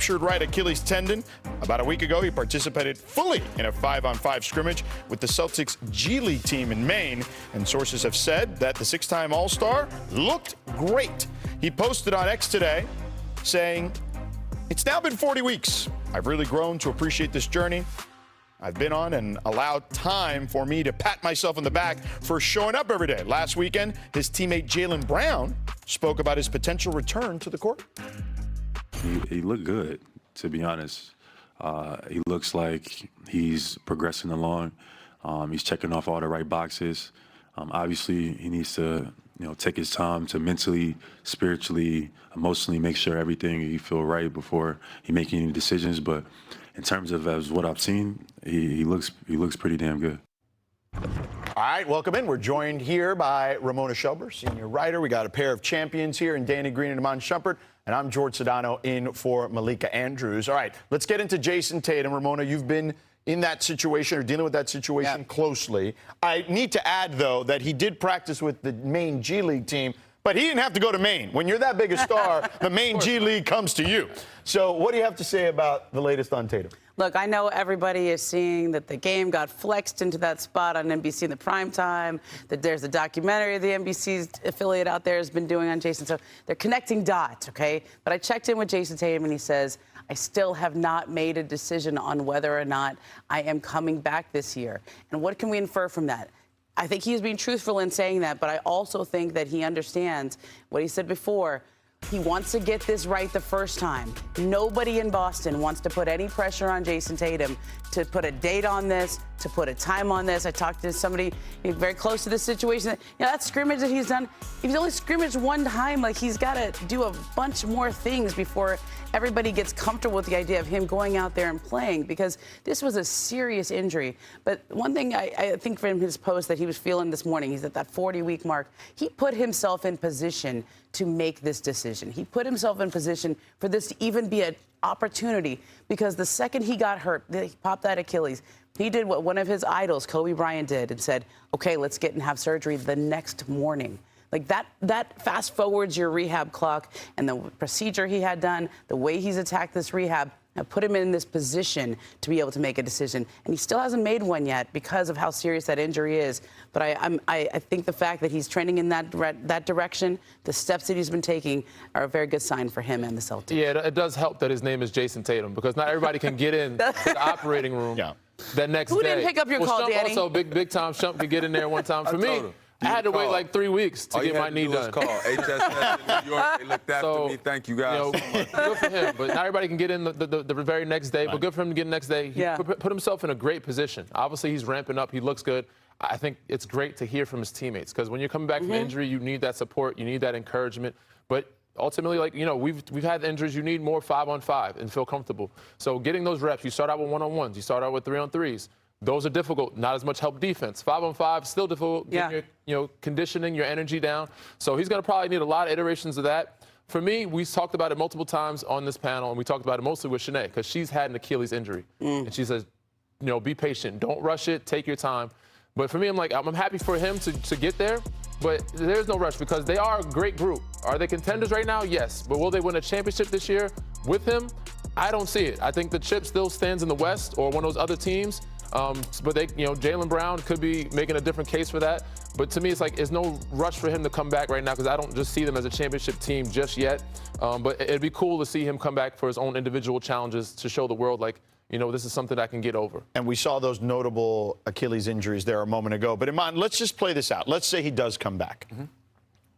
ruptured right Achilles tendon. About a week ago, he participated fully in a 5-on-5 scrimmage with the Celtics G League team in Maine, and sources have said that the six-time All-Star looked great. He posted on X today saying, "It's now been 40 weeks. I've really grown to appreciate this journey I've been on and allowed time for me to pat myself on the back for showing up every day." Last weekend, his teammate Jaylen Brown spoke about his potential return to the court. He looked good, to be honest. He looks like he's progressing along. He's checking off all the right boxes. Obviously, he needs to, take his time to mentally, spiritually, emotionally make sure everything he feel right before he making any decisions. But in terms of as what I've seen, he looks pretty damn good. All right, welcome in. We're joined here by Ramona Shelber, senior writer. We got a pair of champions here in Danny Green and Iman Shumpert. And I'm George Sedano in for Malika Andrews. All right, let's get into Jason Tatum. Ramona, you've been in that situation or dealing with that situation closely. I need to add, though, that he did practice with the Maine G League team, but he didn't have to go to Maine. When you're that big a star, the Maine G League comes to you. So what do you have to say about the latest on Tatum? Look, I know everybody is seeing that the game got flexed into that spot on NBC in the prime time, that there's a documentary the NBC's affiliate out there has been doing on Jason. So they're connecting dots, okay? But I checked in with Jason Tatum, and he says, I still have not made a decision on whether or not I am coming back this year. And what can we infer from that? I think he's being truthful in saying that, but I also think that he understands what he said before. He wants to get this right the first time. Nobody in Boston wants to put any pressure on Jason Tatum to put a date on this, to put a time on this. I talked to somebody very close to this situation. That scrimmage that he's done, he's only scrimmaged one time. Like, he's got to do a bunch more things before everybody gets comfortable with the idea of him going out there and playing, because this was a serious injury. But one thing I think from his post that he was feeling this morning, he's at that 40-week mark. He put himself in position to make this decision. He put himself in position for this to even be an opportunity, because the second he got hurt, he popped that Achilles. He did what one of his idols, Kobe Bryant, did and said, okay, let's get and have surgery the next morning. Like that fast forwards your rehab clock, and the procedure he had done, the way he's attacked this rehab, have put him in this position to be able to make a decision. And he still hasn't made one yet because of how serious that injury is. But I think the fact that he's trending in that direction, the steps that he's been taking, are a very good sign for him and the Celtics. Yeah, it does help that his name is Jason Tatum, because not everybody can get in to the operating room that next day. Who didn't pick up your call, Shump Danny? Also, big time Shump could get in there one time. For me, I had to wait like 3 weeks to get my knee done. Call HSS in New York. They looked after me. Thank you, guys. Good for him. But not everybody can get in the very next day. But good for him to get in the next day. He put himself in a great position. Obviously, he's ramping up. He looks good. I think it's great to hear from his teammates, because when you're coming back from injury, you need that support. You need that encouragement. But ultimately, we've had injuries. You need more 5-on-5 and feel comfortable. So getting those reps, you start out with 1-on-1s. You start out with 3-on-3s. Those are difficult. Not as much help defense. 5-on-5, still difficult. Getting your conditioning, your energy down. So he's going to probably need a lot of iterations of that. For me, we talked about it multiple times on this panel, and we talked about it mostly with Shanae, because she's had an Achilles injury. And she says, be patient. Don't rush it. Take your time. But for me, I'm happy for him to get there, but there's no rush, because they are a great group. Are they contenders right now? Yes. But will they win a championship this year with him? I don't see it. I think the chip still stands in the West or one of those other teams. But Jaylen Brown could be making a different case for that. But to me, it's like, there's no rush for him to come back right now, because I don't just see them as a championship team just yet. But it'd be cool to see him come back for his own individual challenges to show the world, like, this is something I can get over. And we saw those notable Achilles injuries there a moment ago. But Iman, let's just play this out. Let's say he does come back.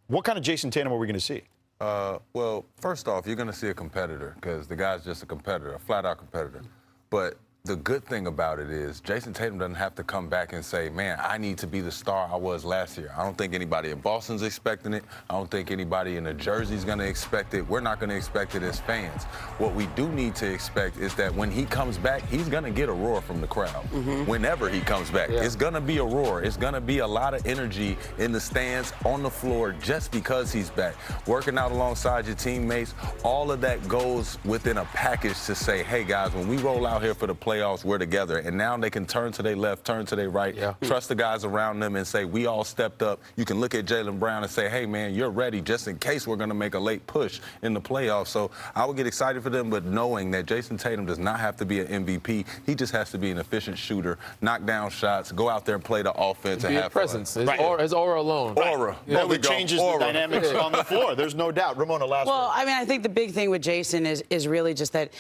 What kind of Jason Tatum are we going to see? Well, first off, you're going to see a competitor, because the guy's just a competitor, a flat-out competitor. But the good thing about it is Jason Tatum doesn't have to come back and say, man, I need to be the star I was last year. I don't think anybody in Boston's expecting it. I don't think anybody in New Jersey's going to expect it. We're not going to expect it as fans. What we do need to expect is that when he comes back, he's going to get a roar from the crowd. Whenever he comes back, it's going to be a roar. It's going to be a lot of energy in the stands, on the floor, just because he's back. Working out alongside your teammates, all of that goes within a package to say, hey, guys, when we roll out here for the play, playoffs, we're together. And now they can turn to their left, turn to their right, trust the guys around them and say, we all stepped up. You can look at Jaylen Brown and say, hey, man, you're ready just in case we're going to make a late push in the playoffs. So I would get excited for them, but knowing that Jason Tatum does not have to be an MVP. He just has to be an efficient shooter, knock down shots, go out there and play the offense. And have presence. His aura alone. Aura. That would changes the dynamics on the floor. There's no doubt. Ramona, last Well, word. I mean, I think the big thing with Jason is really just that,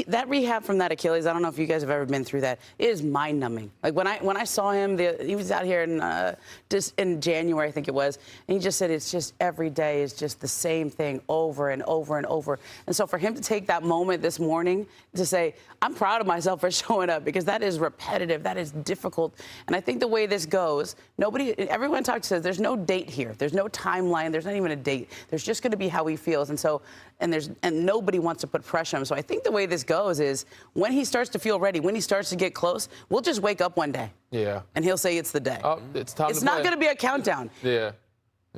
that rehab from that Achilles, I don't know if you guys have ever been through that, is mind-numbing. Like, when I saw him, he was out here in January, I think it was, and he just said it's just every day is just the same thing over and over and over. And so for him to take that moment this morning to say, I'm proud of myself for showing up, because that is repetitive, that is difficult. And I think the way this goes, everyone talks says there's no date here. There's no timeline. There's not even a date. There's just going to be how he feels. And so, and nobody wants to put pressure on him. So I think the way this goes is when he starts to feel ready, when he starts to get close, we'll just wake up one day. Yeah. And he'll say it's the day. Oh, it's time It's to not play. going to be a countdown. Yeah.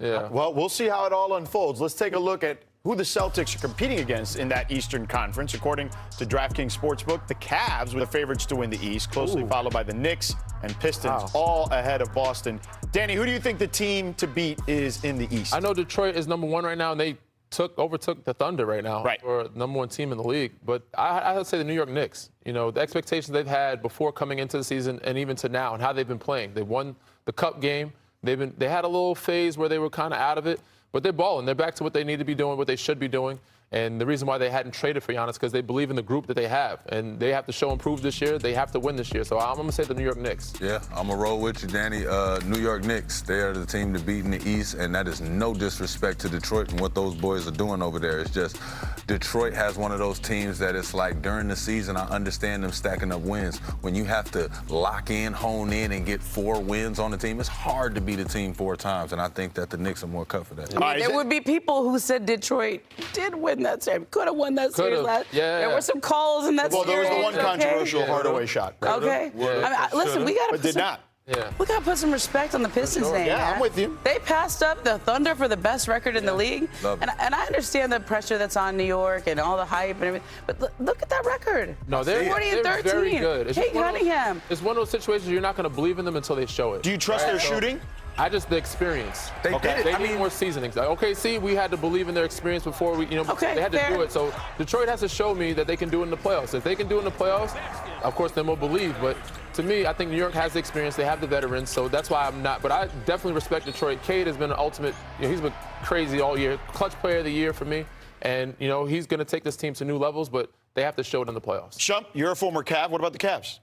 Yeah. Well, we'll see how it all unfolds. Let's take a look at who the Celtics are competing against in that Eastern Conference. According to DraftKings Sportsbook, the Cavs were the favorites to win the East, closely followed by the Knicks and Pistons, all ahead of Boston. Danny, who do you think the team to beat is in the East? I know Detroit is number one right now, and they overtook the Thunder right now for number one team in the league. But I would say the New York Knicks. The expectations they've had before coming into the season and even to now and how they've been playing. They won the Cup game. They had a little phase where they were kind of out of it, but they're balling. They're back to what they need to be doing, what they should be doing. And the reason why they hadn't traded for Giannis because they believe in the group that they have. And they have to show and prove this year. They have to win this year. So I'm going to say the New York Knicks. Yeah, I'm going to roll with you, Danny. New York Knicks, they are the team to beat in the East, and that is no disrespect to Detroit and what those boys are doing over there. It's just Detroit has one of those teams that it's like during the season, I understand them stacking up wins. When you have to lock in, hone in, and get 4 wins on the team, it's hard to beat a team 4 times, and I think that the Knicks are more cut for that. There would be people who said Detroit did win that series, could have won that series last. Yeah. There were some calls in that series. Well, there was the one controversial Hardaway shot. Okay. Listen, we got to. But did not. Yeah. We got to put some respect on the Pistons' name. Yeah, man. I'm with you. They passed up the Thunder for the best record in the league. And I understand the pressure that's on New York and all the hype and everything. But look at that record. No, they're 40 and 13. very good. Kate Cunningham. It's one of those situations you're not going to believe in them until they show it. Do you trust their shooting? The experience. They did it. They need more seasonings. OKC, we had to believe in their experience before they had to do it. So Detroit has to show me that they can do it in the playoffs. If they can do it in the playoffs, of course, then we'll believe. But to me, I think New York has the experience. They have the veterans, so that's why I'm not. But I definitely respect Detroit. Cade has been an ultimate. He's been crazy all year. Clutch player of the year for me. And, he's going to take this team to new levels, but they have to show it in the playoffs. Shump, you're a former Cav. What about the Cavs?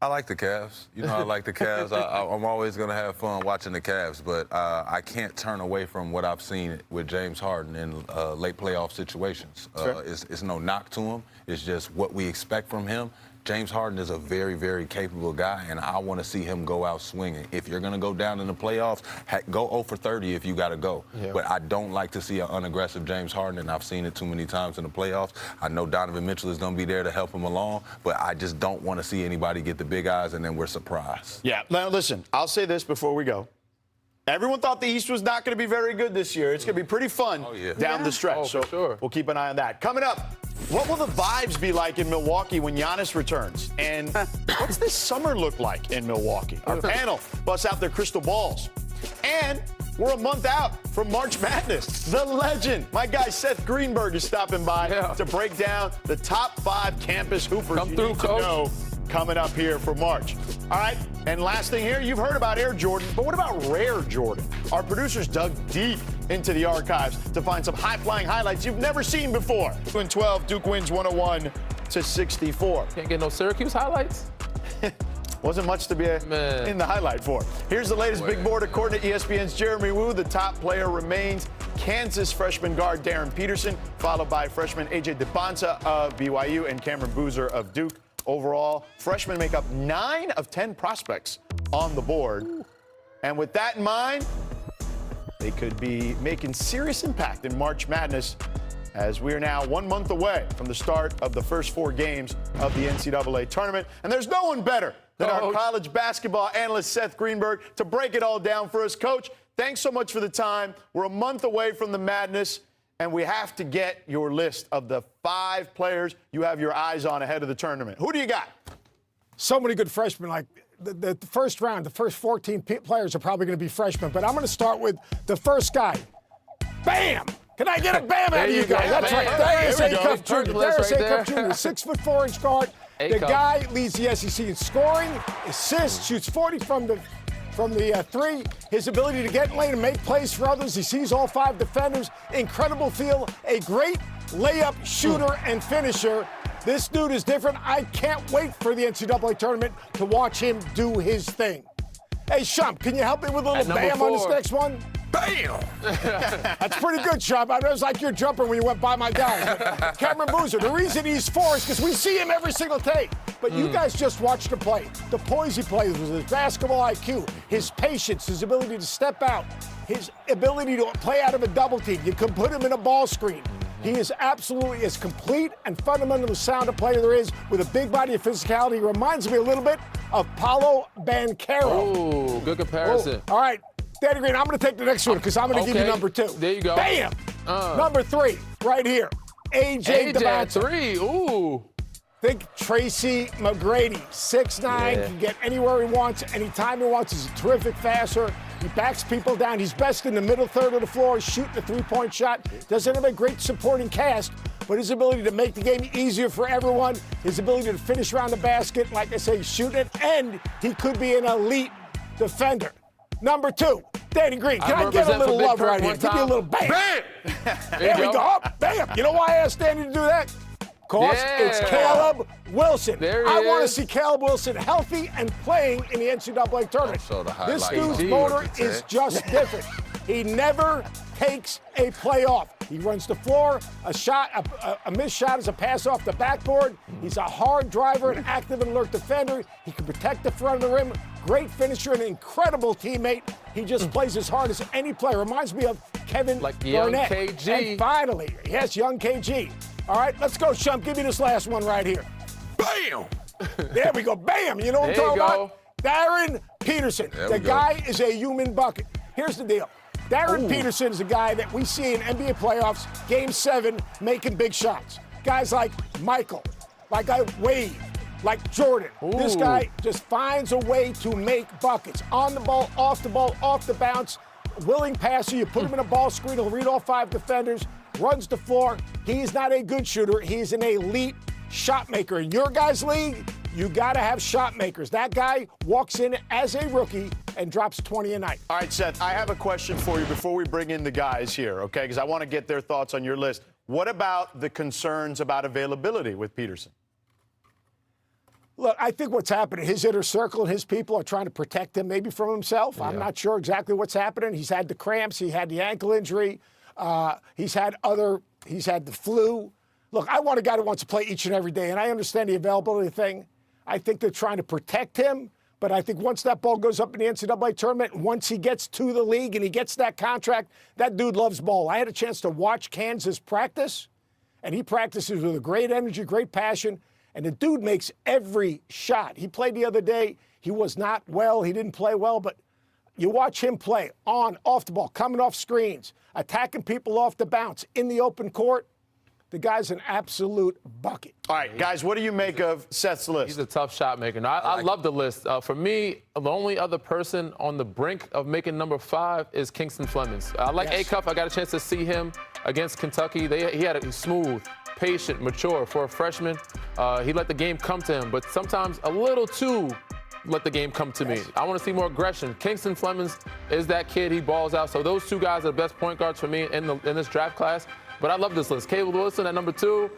I like the Cavs. I like the Cavs. I'm always going to have fun watching the Cavs, but I can't turn away from what I've seen with James Harden in late playoff situations. It's no knock to him. It's just what we expect from him. James Harden is a very, very capable guy, and I want to see him go out swinging. If you're going to go down in the playoffs, go 0 for 30 if you got to go. Yeah. But I don't like to see an unaggressive James Harden, and I've seen it too many times in the playoffs. I know Donovan Mitchell is going to be there to help him along, but I just don't want to see anybody get the big eyes, and then we're surprised. Yeah. Now, listen, I'll say this before we go. Everyone thought the East was not going to be very good this year. It's going to be pretty fun down the stretch. For sure. We'll keep an eye on that. Coming up, what will the vibes be like in Milwaukee when Giannis returns? And what's this summer look like in Milwaukee? Our panel busts out their crystal balls. And we're a month out from March Madness. The legend, my guy Seth Greenberg, is stopping by to break down the top 5 campus hoopers you need to know coming up here for March. All right, and last thing here, you've heard about Air Jordan, but what about Rare Jordan? Our producers dug deep into the archives to find some high-flying highlights you've never seen before. In 12, Duke wins 101-64. Can't get no Syracuse highlights? Wasn't much to be in the highlight for. Here's the latest big board according to ESPN's Jeremy Woo. The top player remains Kansas freshman guard Darren Peterson, followed by freshman A.J. DeBonsa of BYU and Cameron Boozer of Duke. Overall, freshmen make up 9 of 10 prospects on the board. And with that in mind, they could be making serious impact in March Madness, as we are now 1 month away from the start of the first 4 games of the NCAA tournament. And there's no one better than our college basketball analyst, Seth Greenberg, to break it all down for us. Coach, thanks so much for the time. We're a month away from the madness, and we have to get your list of the 5 players you have your eyes on ahead of the tournament. Who do you got? so many good freshmen. Like the first round, the first 14 players are probably going to be freshmen. But I'm going to start with the first guy. Bam! Can I get a bam out of you guys? That's right. Darius A-Cup Jr. Darius A-Cup Jr., 6'4" guard. The guy leads the SEC in scoring, assists, shoots 40 from the three. His ability to get in lane and make plays for others. He sees all 5 defenders. Incredible feel. A great layup shooter and finisher. This dude is different. I can't wait for the NCAA tournament to watch him do his thing. Hey, Shump, can you help me with a little bam 4. On this next one? Bam! That's pretty good, Shump. I was like your jumper when you went by my guys. Cameron Boozer, the reason he's 4 is because we see him every single tape. But you guys just watched him play. The poise he plays with his basketball IQ, his patience, his ability to step out, his ability to play out of a double team. You can put him in a ball screen. He is absolutely as complete and fundamentally sound a player there is with a big body of physicality. He reminds me a little bit of Paolo Banchero. Oh, good comparison. All right, Danny Green, I'm going to take the next one because I'm going to give you number 2. There you go. Bam! Number 3, right here. AJ Devonta. 3, ooh. Think Tracy McGrady, 6'9", can get anywhere he wants, anytime he wants. He's a terrific passer. He backs people down. He's best in the middle third of the floor. He's shooting a three-point shot. Doesn't have a great supporting cast, but his ability to make the game easier for everyone, his ability to finish around the basket, like I say, shoot it, and he could be an elite defender. Number 2, Danny Green. Can I get a little love right here? Give me a little bam. Bam! There we go. Oh, bam. You know why I asked Danny to do that? Because it's Caleb Wilson. I want to see Caleb Wilson healthy and playing in the NCAA tournament. This dude's motor is just different. He never takes a play off. He runs the floor. A missed shot is a pass off the backboard. He's a hard driver, an active and alert defender. He can protect the front of the rim. Great finisher, an incredible teammate. He just plays as hard as any player. Reminds me of Kevin Garnett. Young KG. And finally, yes, young KG. All right, let's go, Shump. Give me this last one right here. Bam! There we go. Bam! You know what I'm talking about? Darren Peterson. The guy is a human bucket. Here's the deal. Darren Peterson is a guy that we see in NBA playoffs, Game 7, making big shots. Guys like Michael, like Wade, like Jordan. This guy just finds a way to make buckets. On the ball, off the bounce. Willing passer. You put him in a ball screen, he'll read all 5 defenders. Runs the floor. He's not a good shooter. He's an elite shot maker. In your guys' league, you got to have shot makers. That guy walks in as a rookie and drops 20 a night. All right, Seth, I have a question for you before we bring in the guys here, okay? Because I want to get their thoughts on your list. What about the concerns about availability with Peterson? Look, I think what's happening, his inner circle and his people are trying to protect him maybe from himself. I'm not sure exactly what's happening. He's had the cramps. He had the ankle injury. He's had the flu. Look, I want a guy who wants to play each and every day, and I understand the availability thing. I think they're trying to protect him, but I think once that ball goes up in the NCAA tournament, once he gets to the league and he gets that contract, that dude loves ball. I had a chance to watch Kansas practice, and he practices with a great energy, great passion, and the dude makes every shot. He played the other day. He was not well. He didn't play well, but you watch him play on, off the ball, coming off screens, attacking people off the bounce, in the open court. The guy's an absolute bucket. All right, guys, what do you make of Seth's list? He's a tough shot maker. No, I love the list. For me, the only other person on the brink of making number 5 is Kingston Flemings. I like A-Cup. I got a chance to see him against Kentucky. He had a smooth, patient, mature for a freshman. He let the game come to him, but sometimes a little too let the game come to me. I want to see more aggression. Kingston Flemings is that kid. He balls out. So those 2 guys are the best point guards for me in this draft class. But I love this list. Caleb Wilson at number 2.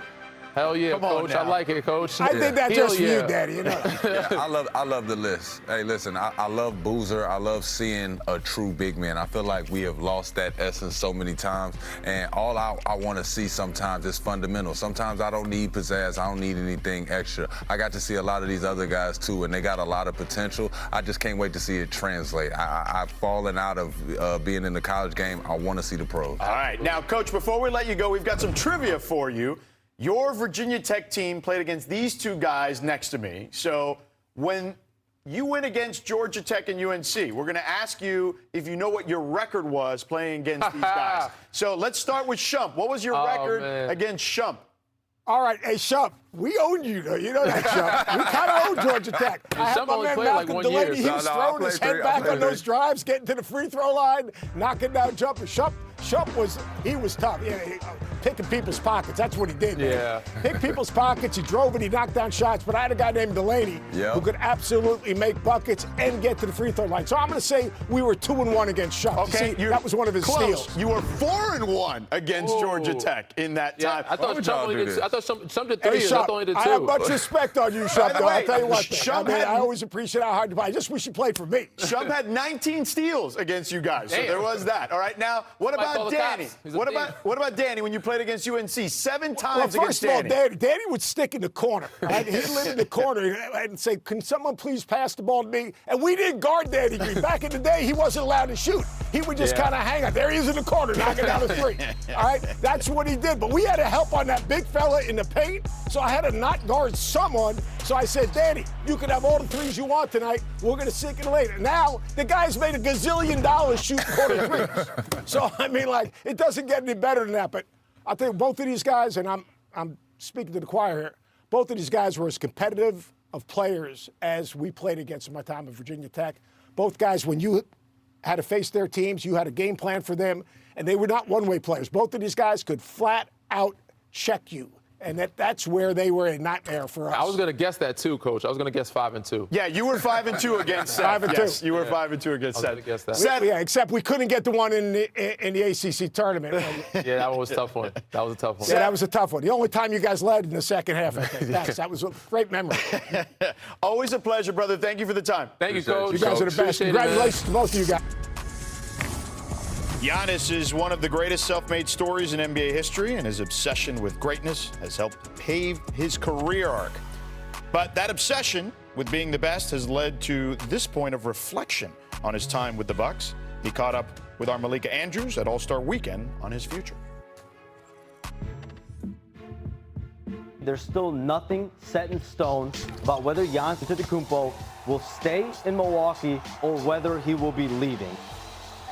Hell yeah, Coach. I like it, Coach. I think that's just for you, Daddy. You know. I love the list. Hey, listen, I love Boozer. I love seeing a true big man. I feel like we have lost that essence so many times. And all I want to see sometimes is fundamental. Sometimes I don't need pizzazz. I don't need anything extra. I got to see a lot of these other guys, too, and they got a lot of potential. I just can't wait to see it translate. I've fallen out of being in the college game. I want to see the pros. All right. Now, Coach, before we let you go, we've got some trivia for you. Your Virginia Tech team played against these 2 guys next to me. So when you went against Georgia Tech and UNC, we're going to ask you if you know what your record was playing against these guys. So let's start with Shump. What was your record against Shump? All right, hey, Shump, we own you, though. You know that, Shump. We kind of own Georgia Tech. I have my man Malcolm Delaney. He was throwing his head back on those drives, getting to the free throw line, knocking down jumpers. Shump was tough. Yeah, picking people's pockets. That's what he did, man. Yeah. Pick people's pockets. He drove and he knocked down shots. But I had a guy named Delaney who could absolutely make buckets and get to the free throw line. So I'm going to say we were 2-1 against Shump. Okay, See, that was one of his steals. You were 4-1 against Georgia Tech in that time. I thought Shump did 3 Hey, years. I thought only did 2. I have much respect on you, Shump, though. I'll tell you what, I always appreciate how hard you play. I just wish you played for me. Shump had 19 steals against you guys, so there was that. All right, now, what about Danny? What about Danny when you played against UNC? 7 times against Danny. First of all, Danny would stick in the corner. Right? He'd live in the corner and say, can someone please pass the ball to me? And we didn't guard Danny Green. Back in the day, he wasn't allowed to shoot. He would just kind of hang out. There he is in the corner, knocking down a 3. All right? That's what he did. But we had to help on that big fella in the paint, so I had to not guard someone. So I said, Danny, you can have all the threes you want tonight. We're going to sink it later. Now, the guy's made $1 gazillion shooting corner threes. So, I mean, like, it doesn't get any better than that. But I think both of these guys, and I'm speaking to the choir here, both of these guys were as competitive of players as we played against in my time at Virginia Tech. Both guys, when you had to face their teams, you had a game plan for them, and they were not one-way players. Both of these guys could flat out check you. And that's where they were a nightmare for us. I was going to guess that too, Coach. I was going to guess 5-2. Yeah, you were 5-2 against Seth. 5-2. Yes, you were 5-2 against Seth. I was going to guess that. Seth, yeah, except we couldn't get the one in the ACC tournament. Yeah, that one was a tough one. That was a tough one. Yeah, that was a tough one. The only time you guys led in the second half, I think. That was a great memory. Always a pleasure, brother. Thank you for the time. Thank you, Coach. You guys are the best. Congratulations to both of you guys. Giannis is one of the greatest self-made stories in NBA history, and his obsession with greatness has helped pave his career arc. But that obsession with being the best has led to this point of reflection on his time with the Bucks. He caught up with our Malika Andrews at All-Star Weekend on his future. There's still nothing set in stone about whether Giannis Antetokounmpo will stay in Milwaukee or whether he will be leaving.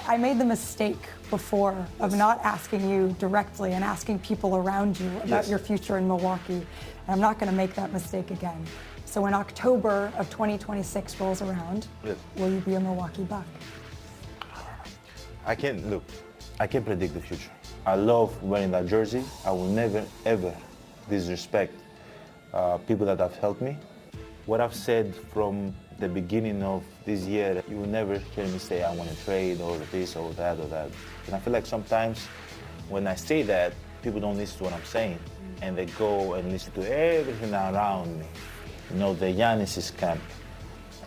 I made the mistake before of not asking you directly and asking people around you about your future in Milwaukee. And I'm not going to make that mistake again. So when October of 2026 rolls around, will you be a Milwaukee Buck? I can't predict the future. I love wearing that jersey. I will never, ever disrespect people that have helped me. What I've said from the beginning of this year, you will never hear me say I want to trade or this or that or that. And I feel like sometimes when I say that, people don't listen to what I'm saying and they go and listen to everything around me. You know, the Giannis' camp.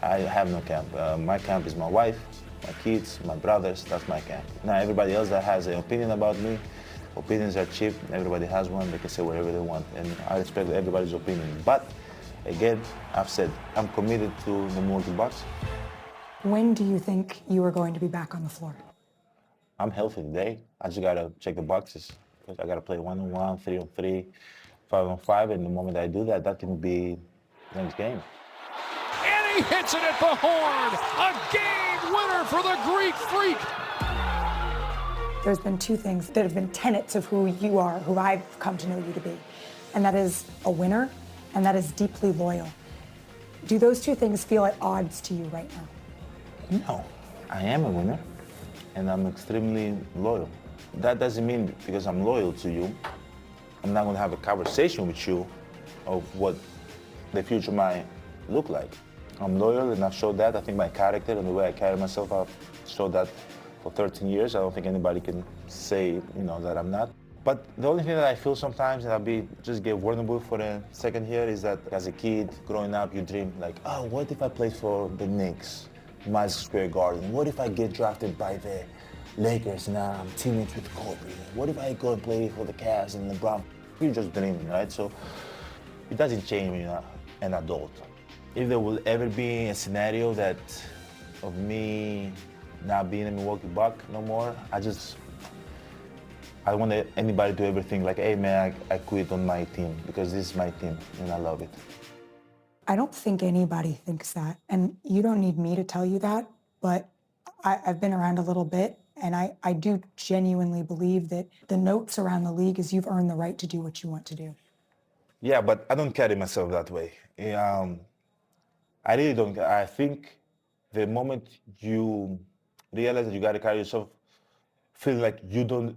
I have no camp. My camp is my wife, my kids, my brothers. That's my camp. Now everybody else that has an opinion about me, opinions are cheap. Everybody has one. They can say whatever they want, and I respect everybody's opinion. But again, I've said I'm committed to the Milwaukee Bucks. When do you think you are going to be back on the floor? I'm healthy today. I just gotta check the boxes. I gotta play 1-on-1, 3-on-3, 5-on-5, and the moment I do that, that can be the next game. And he hits it at the horn. A game winner for the Greek Freak. There's been 2 things that have been tenets of who you are, who I've come to know you to be, and that is a winner, and that is deeply loyal. Do those 2 things feel at odds to you right now? No, I am a winner, and I'm extremely loyal. That doesn't mean because I'm loyal to you, I'm not going to have a conversation with you of what the future might look like. I'm loyal, and I've showed that. I think my character and the way I carry myself, I've showed that for 13 years. I don't think anybody can say, that I'm not. But the only thing that I feel sometimes, and I'll just get vulnerable for a second here, is that as a kid, growing up, you dream like, oh, what if I play for the Knicks, Madison Square Garden? What if I get drafted by the Lakers and I'm teammates with Kobe? What if I go and play for the Cavs and LeBron? You're just dreaming, right? So it doesn't change when you're an adult. If there will ever be a scenario that of me not being a Milwaukee Buck no more, I don't want anybody to ever think like, hey man, I quit on my team, because this is my team and I love it. I don't think anybody thinks that, and you don't need me to tell you that, but I've been around a little bit, and I do genuinely believe that the notes around the league is you've earned the right to do what you want to do. Yeah, but I don't carry myself that way. I really don't. I think the moment you realize that you got to carry yourself, feel like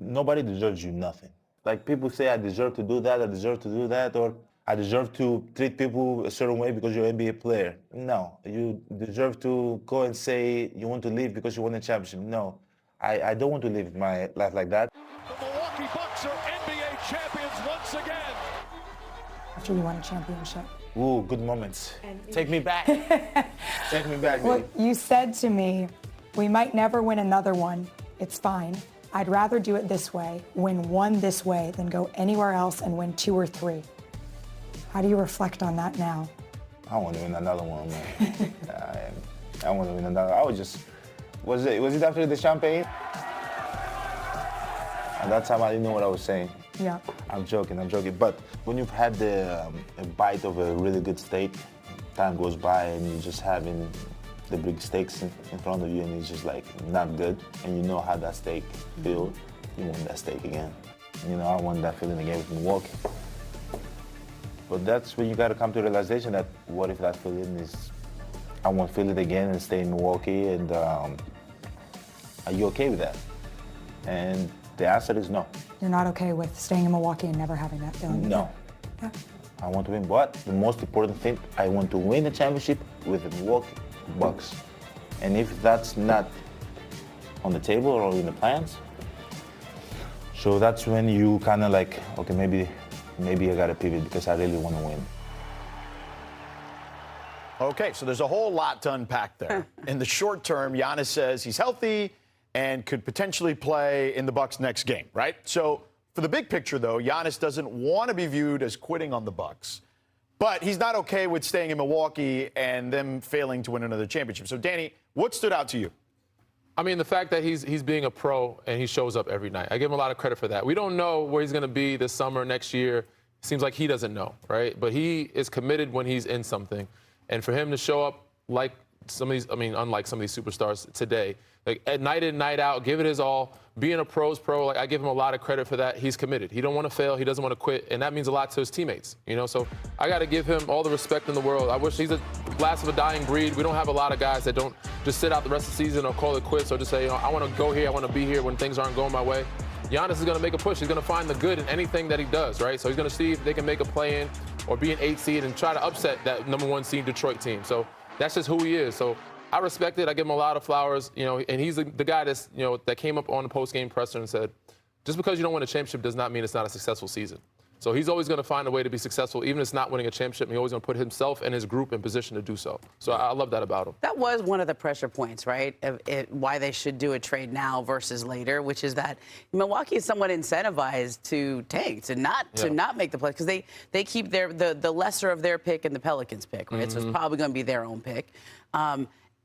nobody deserves you nothing. Like people say, I deserve to do that, I deserve to do that, or I deserve to treat people a certain way because you're an NBA player. No, you deserve to go and say you want to leave because you won a championship. No, I don't want to live my life like that. The Milwaukee Bucks are NBA champions once again. After you won a championship. Ooh, good moments. Take me back. Take me back, Well, baby. you said to me, we might never win another one. It's fine. I'd rather do it this way, win one this way, than go anywhere else and win 2 or 3. How do you reflect on that now? I want to win another one, man. I want to win another. I was just, was it after the champagne? At that time, I didn't know what I was saying. Yeah. I'm joking. But when you've had a bite of a really good steak, time goes by and you're just having the big steaks in front of you and it's just like not good, and you know how that steak feels, you want that steak again. You know, I want that feeling again with Milwaukee. But that's when you got to come to the realization that what if that feeling is, I won't feel it again and stay in Milwaukee, and are you okay with that? And the answer is no. You're not okay with staying in Milwaukee and never having that feeling? No. Yeah. I want to win, but the most important thing, I want to win a championship with the Milwaukee Bucks. And if that's not on the table or in the plans, so that's when you kind of like, okay, maybe I got to pivot because I really want to win. Okay, so there's a whole lot to unpack there. In the short term, Giannis says he's healthy and could potentially play in the Bucks' next game, right? So for the big picture, though, Giannis doesn't want to be viewed as quitting on the Bucks. But he's not okay with staying in Milwaukee and them failing to win another championship. So, Danny, what stood out to you? I mean, the fact that he's being a pro and he shows up every night. I give him a lot of credit for that. We don't know where he's going to be this summer, next year. Seems like he doesn't know, right? But he is committed when he's in something. And for him to show up like some of these, I mean, unlike some of these superstars today, like at night in, night out, give it his all, being a pro's pro, like I give him a lot of credit for that. He's committed. He don't want to fail. He doesn't want to quit. And that means a lot to his teammates, you know? So I got to give him all the respect in the world. I wish he's a last of a dying breed. We don't have a lot of guys that don't just sit out the rest of the season or call it quits or just say, you know, I want to go here, I want to be here when things aren't going my way. Giannis is going to make a push. He's going to find the good in anything that he does, right? So he's going to see if they can make a play in or be an 8 seed and try to upset that #1 seed Detroit team. So that's just who he is. So I respect it. I give him a lot of flowers, you know, and he's the guy that's, you know, that came up on the post-game presser and said, just because you don't win a championship does not mean it's not a successful season. So he's always going to find a way to be successful, even if it's not winning a championship. He's always going to put himself and his group in position to do so. So I love that about him. That was one of the pressure points, right, of why they should do a trade now versus later, which is that Milwaukee is somewhat incentivized to tank, to not make the play, because they keep the lesser of their pick and the Pelicans pick, right? So it's probably going to be their own pick.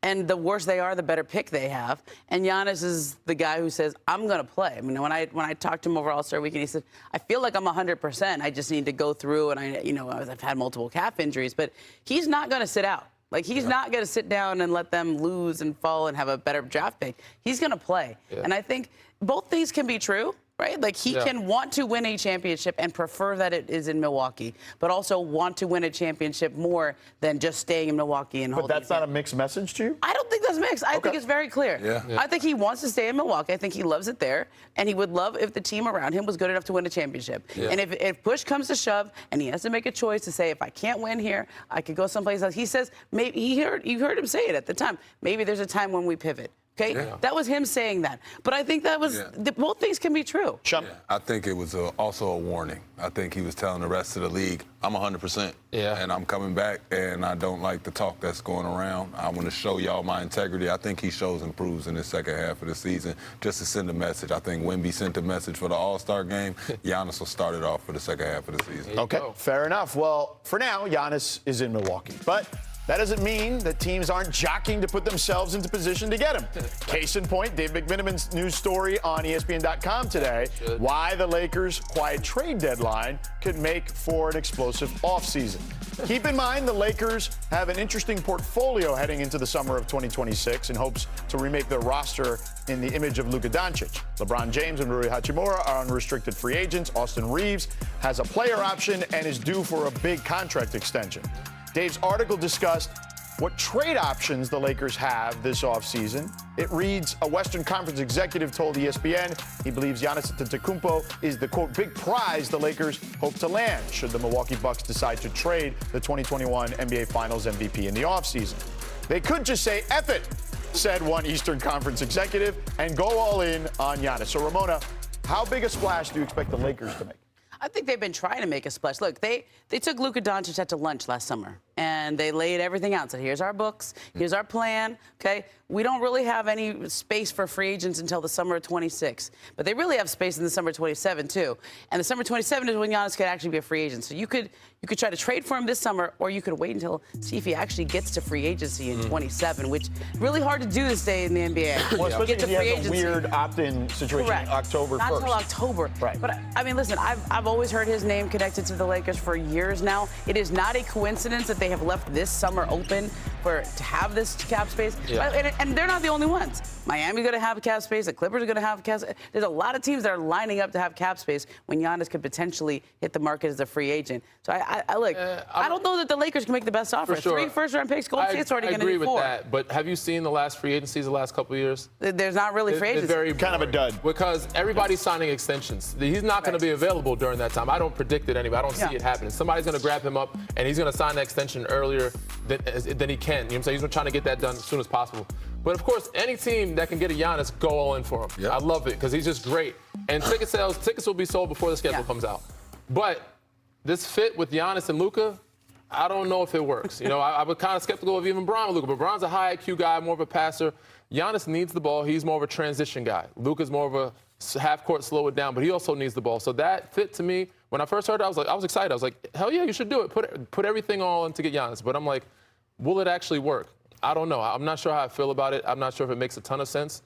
And the worse they are, the better pick they have. And Giannis is the guy who says, I'm going to play. I mean, when I talked to him over All-Star Weekend, he said, I feel like I'm 100%. I just need to go through, and I've had multiple calf injuries. But he's not going to sit out. Like, he's not going to sit down and let them lose and fall and have a better draft pick. He's going to play. Yeah. And I think both things can be true. Right? Like, he can want to win a championship and prefer that it is in Milwaukee, but also want to win a championship more than just staying in Milwaukee and holding. But that's not a mixed message to you? I don't think that's mixed. I think it's very clear. Yeah. I think he wants to stay in Milwaukee. I think he loves it there, and he would love if the team around him was good enough to win a championship. Yeah. And if push comes to shove and he has to make a choice to say, if I can't win here, I could go someplace else. He says, maybe you heard him say it at the time. Maybe there's a time when we pivot. Okay, that was him saying that. But I think that was both things can be true. I think it was also a warning. I think he was telling the rest of the league, I'm 100%, and I'm coming back, and I don't like the talk that's going around. I want to show y'all my integrity. I think he shows and proves in the second half of the season just to send a message. I think Wemby sent a message for the All-Star game. Giannis will start it off for the second half of the season. Okay, fair enough. Well, for now, Giannis is in Milwaukee. But that doesn't mean that teams aren't jockeying to put themselves into position to get him. Case in point, Dave McMenamin's news story on ESPN.com today, why the Lakers' quiet trade deadline could make for an explosive offseason. Keep in mind, the Lakers have an interesting portfolio heading into the summer of 2026 in hopes to remake their roster in the image of Luka Doncic. LeBron James and Rui Hachimura are unrestricted free agents. Austin Reeves has a player option and is due for a big contract extension. Dave's article discussed what trade options the Lakers have this offseason. It reads, a Western Conference executive told ESPN he believes Giannis Antetokounmpo is the, quote, big prize the Lakers hope to land should the Milwaukee Bucks decide to trade the 2021 NBA Finals MVP in the offseason. They could just say, F it, said one Eastern Conference executive, and go all in on Giannis. So, Ramona, how big a splash do you expect the Lakers to make? I think they've been trying to make a splash. Look, they took Luka Doncic out to lunch last summer, and they laid everything out. Said, here's our books, here's our plan, okay? We don't really have any space for free agents until the summer of 26. But they really have space in the summer of 27, too. And the summer of 27 is when Giannis could actually be a free agent. So you could try to trade for him this summer, or you could wait until see if he actually gets to free agency in 27, which is really hard to do this day in the NBA. Well, especially if he has a weird opt-in situation in October 1st. Not until October. Right. But, I mean, listen, I've always heard his name connected to the Lakers for years now. It is not a coincidence that they have left this summer open to have this cap space. Yeah. And they're not the only ones. Miami's going to have cap space. The Clippers are going to have cap space. There's a lot of teams that are lining up to have cap space when Giannis could potentially hit the market as a free agent. So I don't know that the Lakers can make the best offer. Sure. 3 first-round picks, Golden State's already going to be 4. I agree with that, but have you seen the last free agencies the last couple of years? There's not really free agency. Very kind of a dud. Because everybody's signing extensions. He's not going to be available during that time. I don't predict it anyway. I don't see it happening. Somebody's going to grab him up, and he's going to sign the extension earlier than he can. You know what I'm saying? He's trying to get that done as soon as possible. But, of course, any team that can get a Giannis, go all in for him. Yep. I love it because he's just great. And tickets will be sold before the schedule comes out. But this fit with Giannis and Luka, I don't know if it works. You know, I was kind of skeptical of even Bron and Luka, but Bron's a high IQ guy, more of a passer. Giannis needs the ball. He's more of a transition guy. Luka's more of a half-court, slow it down, but he also needs the ball. So that fit to me. When I first heard it, I was excited. I was like, hell yeah, you should do it. Put everything all in to get Giannis. But I'm like, will it actually work? I don't know. I'm not sure how I feel about it. I'm not sure if it makes a ton of sense.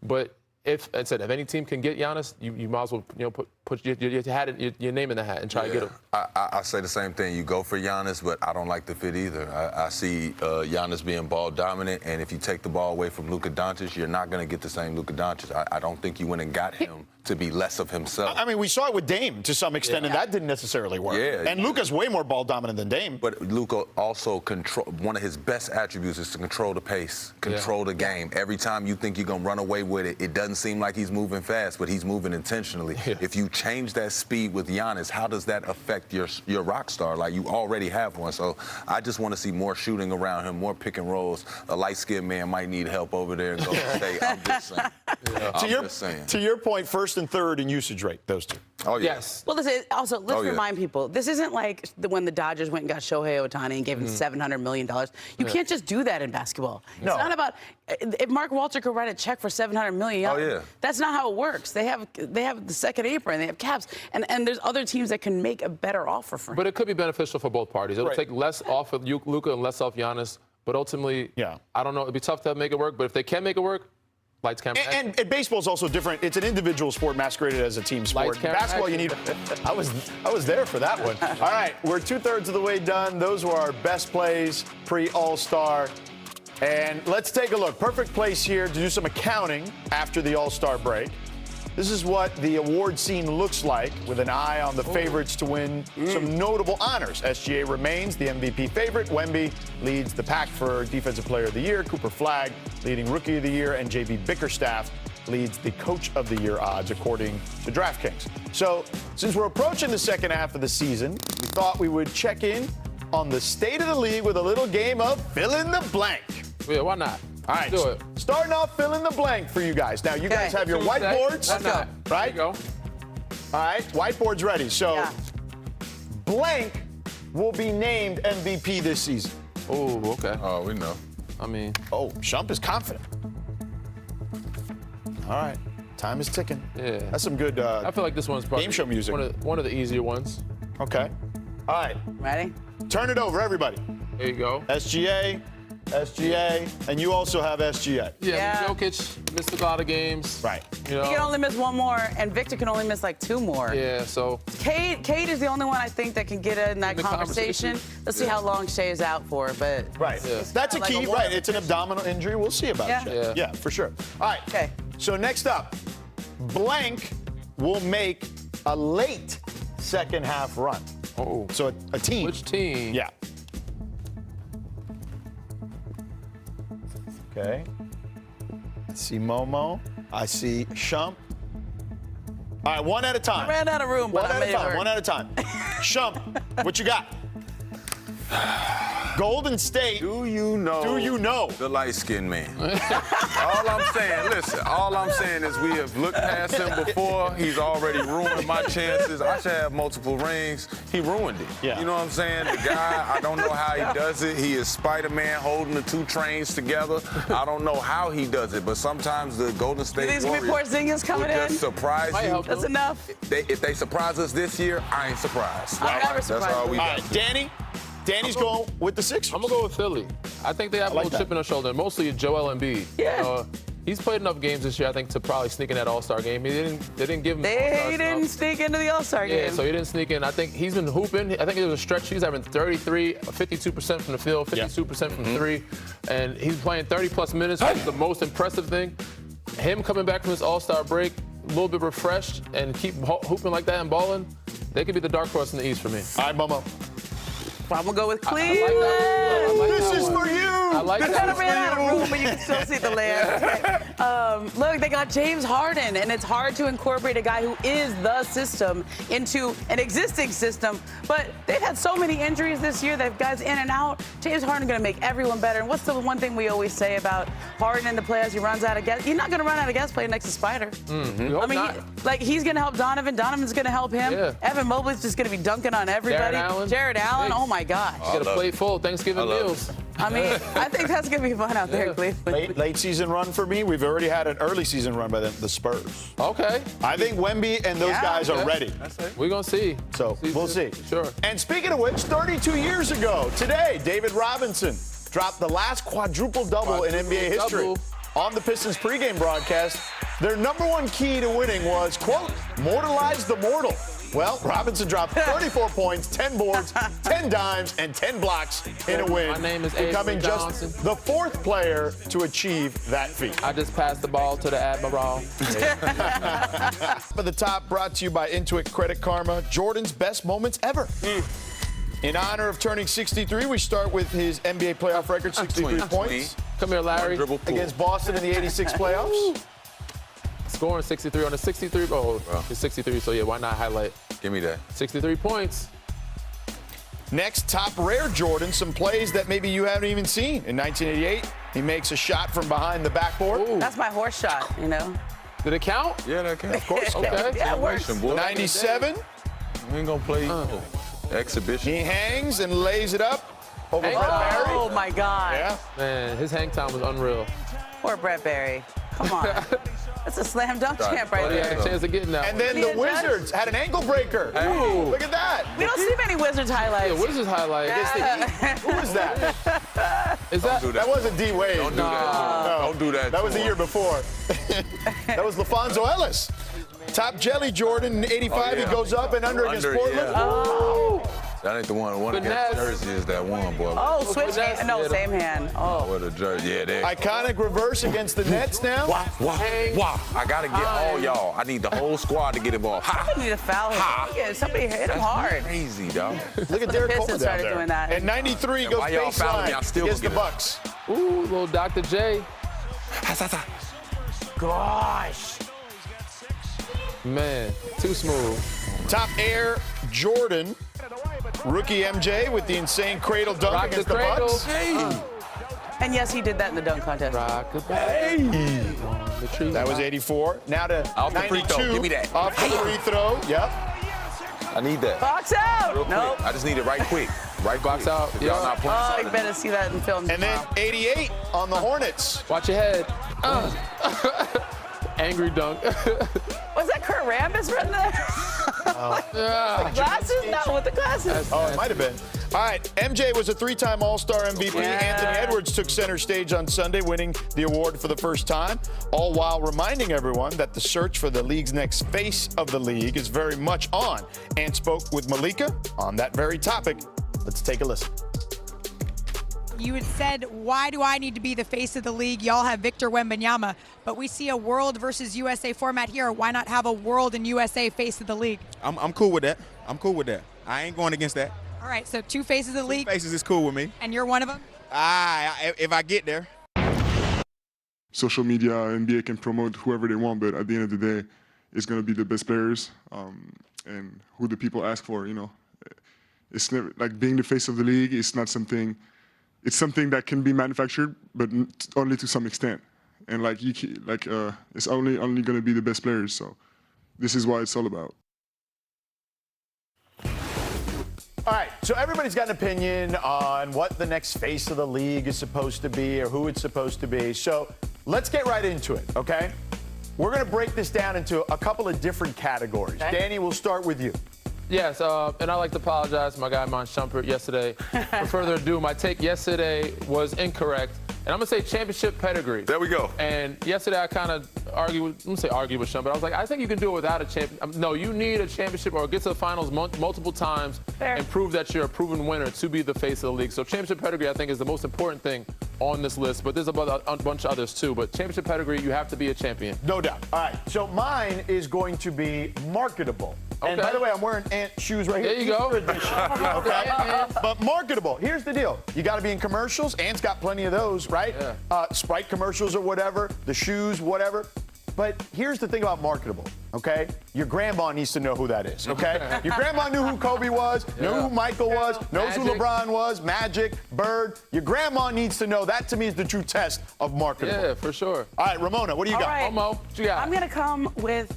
But if any team can get Giannis, you might as well put your name in the hat and try to get him. I say the same thing. You go for Giannis, but I don't like the fit either. I see Giannis being ball dominant, and if you take the ball away from Luka Doncic, you're not going to get the same Luka Doncic. I don't think you went and got him to be less of himself. I mean, we saw it with Dame to some extent, and that didn't necessarily work. Yeah. And Luka's way more ball dominant than Dame. But Luka also one of his best attributes is to control the pace, control the game. Every time you think you're going to run away with it, it doesn't seem like he's moving fast, but he's moving intentionally. Yeah. If you change that speed with Giannis, how does that affect your rock star? Like, you already have one. So I just want to see more shooting around him, more pick and rolls. A light-skinned man might need help over there in Golden State. I'm just saying. To your point, first and third in usage rate, those two. Oh, yeah. Yes. Well, let's remind people, this isn't like when the Dodgers went and got Shohei Ohtani and gave him $700 million. You can't just do that in basketball. No. It's not about, if Mark Walter could write a check for $700 million, that's not how it works. They have the second apron, they have caps, and there's other teams that can make a better offer for him. But it could be beneficial for both parties. It'll take less off of Luka and less off Giannis. But ultimately, I don't know. It'd be tough to make it work. But if they can make it work, lights, camera, action. And baseball is also different. It's an individual sport masqueraded as a team sport. Lights, camera, Basketball, action. you need. I was there for that one. All right, we're 2/3 of the way done. Those were our best plays pre-All-Star. And let's take a look. Perfect place here to do some accounting after the All-Star break. This is what the award scene looks like with an eye on the favorites to win some notable honors. SGA remains the MVP favorite. Wemby leads the pack for Defensive Player of the Year. Cooper Flagg leading Rookie of the Year. And JB Bickerstaff leads the Coach of the Year odds, according to DraftKings. So since we're approaching the second half of the season, we thought we would check in on the state of the league with a little game of fill in the blank. Yeah, why not? All right, do it. Starting off, fill in the blank for you guys. Now, you guys have your whiteboards. Let's go. Right? There you go. All right, whiteboard's ready. So, blank will be named MVP this season. Oh, okay. Oh, we know. I mean. Oh, Shump is confident. All right, time is ticking. Yeah. That's some good I feel like this one's probably game show music. One of the easier ones. Okay. All right. Ready? Turn it over, everybody. There you go. SGA, and you also have SGA. Yeah. Jokic missed a lot of games. Right. He can only miss one more, and Victor can only miss like 2 more. Yeah, so. Cade is the only one I think that can get in that conversation. Let's see how long Shea is out for, but. Right. That's a key, right. It's an abdominal injury. We'll see about Shea. Yeah, for sure. All right. Okay. So next up, blank will make a late second half run. Oh. So a team. Which team? Yeah. Okay. I see Momo. I see Shump. All right, one at a time. I ran out of room, but I made it work. One at a time. Shump, what you got? Golden State. Do you know the light-skinned man? All I'm saying is we have looked past him before. He's already ruined my chances. I should have multiple rings. He ruined it. Yeah. You know what I'm saying? The guy, I don't know how he does it. He is Spider-Man holding the 2 trains together. I don't know how he does it, but sometimes the Golden State These Warriors Porzingis coming will in. just surprise you. That's enough. If they surprise us this year, I ain't surprised. I'm never That's surprised. all we All got. right, Danny's going with the Sixers. I'm going to go with Philly. I think they have a little chip in their shoulder, mostly Joel Embiid. Yeah. He's played enough games this year, I think, to probably sneak in that All-Star game. They didn't give him. They didn't sneak into the All-Star game. Yeah, so he didn't sneak in. I think he's been hooping. I think there was a stretch. He's having 33, 52% from the field, 52% from 3, and he's playing 30-plus minutes. Which is the most impressive thing. Him coming back from his All-Star break, a little bit refreshed, and keep hooping like that and balling, they could be the dark horse in the East for me. All right, Momo. I'm going to go with Cleveland. This is for you. I like I that. kind of ran out of room, but you can still see the land. Look, they got James Harden, and it's hard to incorporate a guy who is the system into an existing system. But they've had so many injuries this year. They have guys in and out. James Harden going to make everyone better. And what's the one thing we always say about Harden in the playoffs? He runs out of gas. He's not going to run out of gas playing next to Spider. I mean, he's going to help Donovan. Donovan's going to help him. Yeah. Evan Mobley's just going to be dunking on everybody. Jared Allen. Oh my gosh. You got a plate full. Thanksgiving meals. I mean, I think that's going to be fun out there, Cleveland. Late season run for me. We've already had an early season run by the Spurs. Okay. I think Wemby and those guys are ready. We're going to see. So we'll see. Sure. And speaking of which, 32 years ago today, David Robinson dropped the last quadruple-double in NBA history. On the Pistons pregame broadcast, their number one key to winning was, quote, mortalize the mortal. Well, Robinson dropped 34 points, 10 boards, 10 dimes, and 10 blocks in a win. My name is becoming Avery just Johnson. the 4th player to achieve that feat. I just passed the ball to the Admiral. At the top, brought to you by Intuit Credit Karma, Jordan's best moments ever. In honor of turning 63, we start with his NBA playoff record, 63 points. Come here, Larry. Against Boston in the 86 playoffs. Scoring 63 on the 63. Oh, it's 63, so yeah, why not highlight? Give me that. 63 points. Next, top rare Jordan, some plays that maybe you haven't even seen. In 1988, he makes a shot from behind the backboard. Ooh. That's my horse shot, you know. Did it count? Yeah, that counts. Of course. Okay. Yeah, it works. 97, We ain't gonna play exhibition. he hangs and lays it up over Brett Barry. Oh, my God. Yeah. Man, his hang time was unreal. Poor Brett Barry. Come on. That's a slam dunk champ right He had there. a chance of getting that And one. then He the had judge? Wizards had an ankle breaker. Ooh. Look at that. We don't see many Wizards highlights. Yeah, what is his highlight? Who was that? Is that? That wasn't D Wade. Don't do that. No. Don't do that. That was the year before. That was LaFonso Ellis. Top jelly Jordan in 85. He goes up and under against Portland. Yeah. Oh. That ain't the one. The one Finesse. against Jersey is that one, boy. Oh, switch Finesse. hand. No, same hand. Oh. What a jersey. Yeah, there. Iconic reverse against the Nets now. Wah. I gotta get all y'all. I need the whole squad to get involved. Ha. I need a foul hit. Yeah, somebody hit him hard. Crazy, dog. Look at Derek Coleman Pistons down started there. doing that. And 93 And goes why y'all fouling me? I baseline still against the get it. Bucks. Ooh, little Dr. J. Gosh. Man, too smooth. Top Air Jordan. Rookie MJ with the insane cradle dunk Rock against the the cradle. Bucks. And yes, he did that in the dunk contest. Rock the hey. The tree. That was 84. Now to Off the 92. free throw. Give me that. Off the free throw. Yep. I need that. Box out. Real quick. Nope. I just need it right quick. Right Box quick. out. If y'all Yeah. not playing Oh, something. you better see that in film. And then 88 on the Hornets. Watch your head. Angry dunk. Was that Kurt Rambis right there? Yeah. Glasses? No, with the glasses. Oh, it might have been. All right, MJ was a 3-time All-Star MVP. Yeah. Anthony Edwards took center stage on Sunday, winning the award for the first time, all while reminding everyone that the search for the league's next face of the league is very much on. And spoke with Malika on that very topic. Let's take a listen. You had said, why do I need to be the face of the league? Y'all have Victor Wembanyama, but we see a world versus USA format here. Why not have a world and USA face of the league? I'm cool with that. I'm cool with that. I ain't going against that. All right, so 2 faces of the league. Faces is cool with me. And you're one of them? If I get there. Social media, NBA can promote whoever they want, but at the end of the day, it's going to be the best players and who the people ask for, you know. It's never, like being the face of the league is not something, it's something that can be manufactured, but only to some extent. And like it's only going to be the best players, so this is what it's all about. All right, so everybody's got an opinion on what the next face of the league is supposed to be or who it's supposed to be. So let's get right into it, okay? We're going to break this down into a couple of different categories. Okay. Danny, we'll start with you. Yes, and I'd like to apologize to my guy, Mon Shumpert, yesterday. For further ado, my take yesterday was incorrect. And I'm going to say championship pedigree. There we go. And yesterday I kind of argued with Shumpert. I was like, I think you can do it without a champion. No, you need a championship or get to the finals multiple times and prove that you're a proven winner to be the face of the league. So championship pedigree, I think, is the most important thing on this list. But there's a bunch of others, too. But championship pedigree, you have to be a champion. No doubt. All right, so mine is going to be marketable. Okay. And by the way, I'm wearing Ant shoes right here. There you go. Okay? But marketable. Here's the deal. You got to be in commercials. Ant's got plenty of those, right? Yeah. Sprite commercials or whatever, the shoes, whatever. But here's the thing about marketable, okay? Your grandma needs to know who that is, okay? Your grandma knew who Kobe was, knew who Michael was, knows who LeBron was, Magic, Bird. Your grandma needs to know. That, to me, is the true test of marketable. Yeah, for sure. All right, Ramona, what do you got? Right. Momo, what you got? I'm going to come with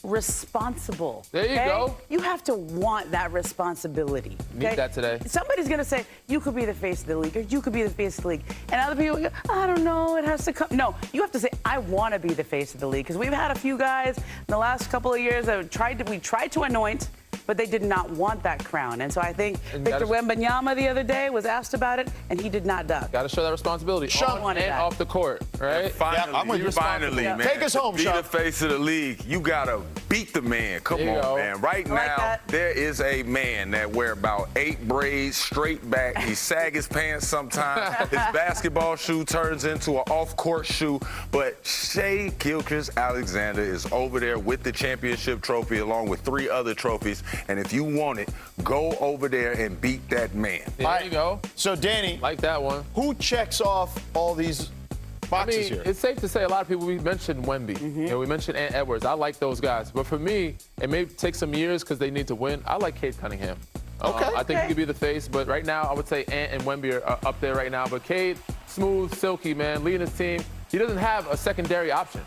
responsible. There you go. You have to want that responsibility. Need that today. Somebody's going to say, you could be the face of the league, or you could be the face of the league. And other people go, I don't know, it has to come. No, you have to say, I want to be the face of the league. Because we've had a few guys in the last couple of years that we tried to anoint, but they did not want that crown. And so I think Victor Wembanyama the other day was asked about it, and he did not duck. Got to show that responsibility on and off the court, right? And finally, I'm with you. Finally, man. Take us home, Be the face of the league. You got to beat the man. Come on, man. Right now, there is a man that wear about 8 braids straight back. He sag his pants sometimes. His basketball shoe turns into an off-court shoe. But Shai Gilgeous-Alexander is over there with the championship trophy along with 3 other trophies. And if you want it, go over there and beat that man. There you go. So, Danny. Like that one. Who checks off all these boxes here? It's safe to say a lot of people, we mentioned Wemby. You know, we mentioned Ant Edwards. I like those guys. But for me, it may take some years because they need to win. I like Cade Cunningham. I think he could be the face. But right now, I would say Ant and Wemby are up there right now. But Cade, smooth, silky, man, leading his team. He doesn't have a secondary option.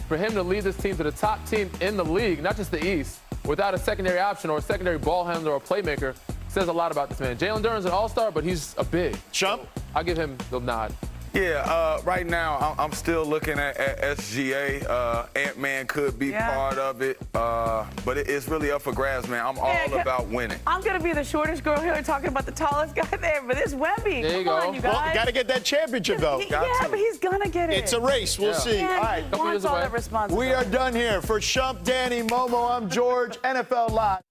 For him to lead this team to the top team in the league, not just the East, without a secondary option or a secondary ball handler or playmaker, says a lot about this man. Jalen Duren's an all-star, but he's a big. Shump? I'll give him the nod. Yeah, right now I'm still looking at SGA. Ant-Man could be part of it, but it's really up for grabs, man. I'm all about winning. I'm going to be the shortest girl here talking about the tallest guy there, but it's Wemby. There you Come go. on, you guys. Well, got to get that championship, though. But he's going to get it. It's a race. We'll see. Yeah, All right. he wants all that responsibility. We are done here. For Shump, Danny, Momo, I'm George, NFL Live.